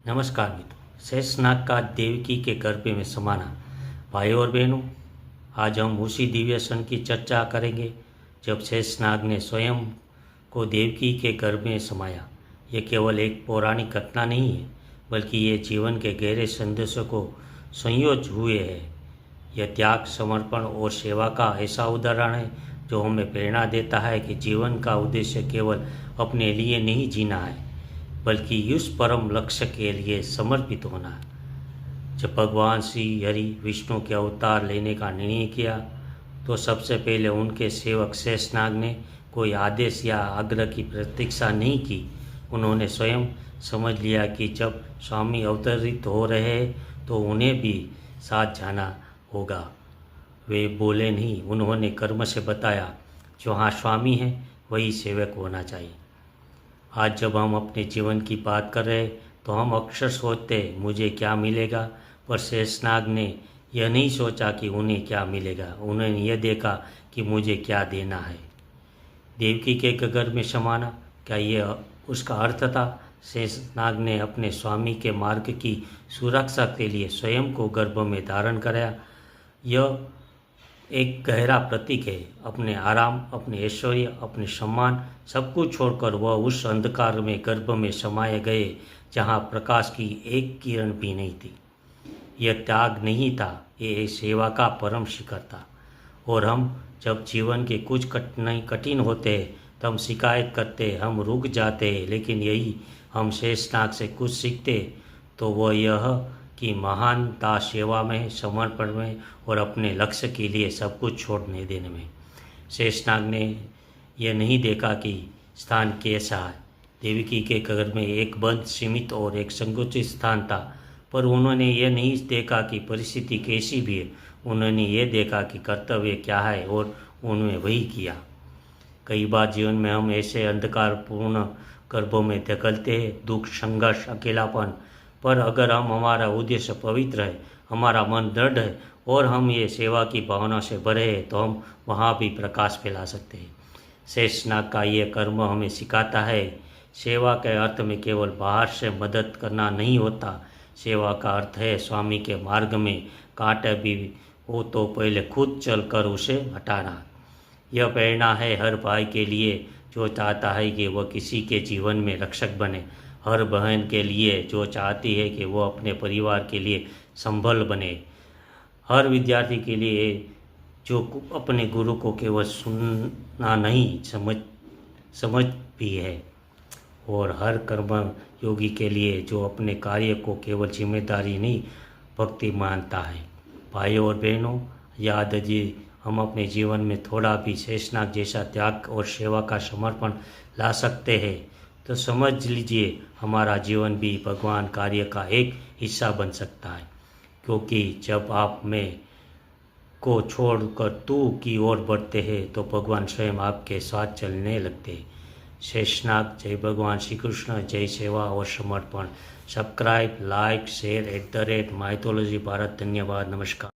नमस्कार मित्रों, शेषनाग का देवकी के गर्भ में समाना। भाइयों और बहनों, आज हम उसी दिव्य क्षण की चर्चा करेंगे जब शेषनाग ने स्वयं को देवकी के गर्भ में समाया। ये केवल एक पौराणिक घटना नहीं है, बल्कि ये जीवन के गहरे संदेशों को संयोज हुए है। यह त्याग, समर्पण और सेवा का ऐसा उदाहरण है जो हमें प्रेरणा देता है कि जीवन का उद्देश्य केवल अपने लिए नहीं जीना है, बल्कि उस परम लक्ष्य के लिए समर्पित होना है। जब भगवान श्री हरि विष्णु के अवतार लेने का निर्णय किया, तो सबसे पहले उनके सेवक शेषनाग ने कोई आदेश या आग्रह की प्रतीक्षा नहीं की। उन्होंने स्वयं समझ लिया कि जब स्वामी अवतरित हो रहे हैं तो उन्हें भी साथ जाना होगा। वे बोले नहीं, उन्होंने कर्म से बताया, जहाँ स्वामी है वही सेवक होना चाहिए। आज जब हम अपने जीवन की बात कर रहे तो हम अक्सर सोचते मुझे क्या मिलेगा, पर शेषनाग ने यह नहीं सोचा कि उन्हें क्या मिलेगा। उन्होंने यह देखा कि मुझे क्या देना है। देवकी के गर्भ में समाना, क्या यह उसका अर्थ था? शेषनाग ने अपने स्वामी के मार्ग की सुरक्षा के लिए स्वयं को गर्भ में धारण कराया। यह एक गहरा प्रतीक है। अपने आराम, अपने ऐश्वर्य, अपने सम्मान सब कुछ छोड़कर वह उस अंधकार में गर्भ में समाये गए जहाँ प्रकाश की एक किरण भी नहीं थी। यह त्याग नहीं था, ये सेवा का परम शिखर था। और हम जब जीवन के कुछ कठिन होते हैं तो हम शिकायत करते, हम रुक जाते, लेकिन यही हम शेषनाग से कुछ सीखते तो वह यह कि महानता सेवा में, समर्पण में और अपने लक्ष्य के लिए सब कुछ छोड़ने देने में। शेषनाग ने यह नहीं देखा कि स्थान कैसा है। देवकी के गर्भ में एक बंद, सीमित और एक संकुचित स्थान था, पर उन्होंने यह नहीं देखा कि परिस्थिति कैसी भी है। उन्होंने ये देखा कि कर्तव्य क्या है और उन्होंने वही किया। कई बार जीवन में हम ऐसे अंधकारपूर्ण गर्भों में धकेलते हैं, दुख, संघर्ष, अकेलापन, पर अगर हमारा उद्देश्य पवित्र है, हमारा मन दृढ़ है और हम ये सेवा की भावना से भरे हैं, तो हम वहाँ भी प्रकाश फैला सकते हैं। शेषनाग का ये कर्म हमें सिखाता है, सेवा के अर्थ में केवल बाहर से मदद करना नहीं होता। सेवा का अर्थ है स्वामी के मार्ग में कांटे भी हो तो पहले खुद चलकर उसे हटाना। यह प्रेरणा है हर भाई के लिए जो चाहता है कि वह किसी के जीवन में रक्षक बने, हर बहन के लिए जो चाहती है कि वो अपने परिवार के लिए संबल बने, हर विद्यार्थी के लिए जो अपने गुरु को केवल सुनना नहीं समझ भी है, और हर कर्म योगी के लिए जो अपने कार्य को केवल जिम्मेदारी नहीं भक्ति मानता है। भाइयों और बहनों, याद दीजिए, हम अपने जीवन में थोड़ा भी शेषनाग जैसा त्याग और सेवा का समर्पण ला सकते हैं तो समझ लीजिए हमारा जीवन भी भगवान कार्य का एक हिस्सा बन सकता है। क्योंकि जब आप मैं को छोड़कर तू की ओर बढ़ते हैं तो भगवान स्वयं आपके साथ चलने लगते हैं। शेषनाग। जय भगवान श्री कृष्ण। जय सेवा और समर्पण। Subscribe, like, share @ mythology Bharat. धन्यवाद। नमस्कार।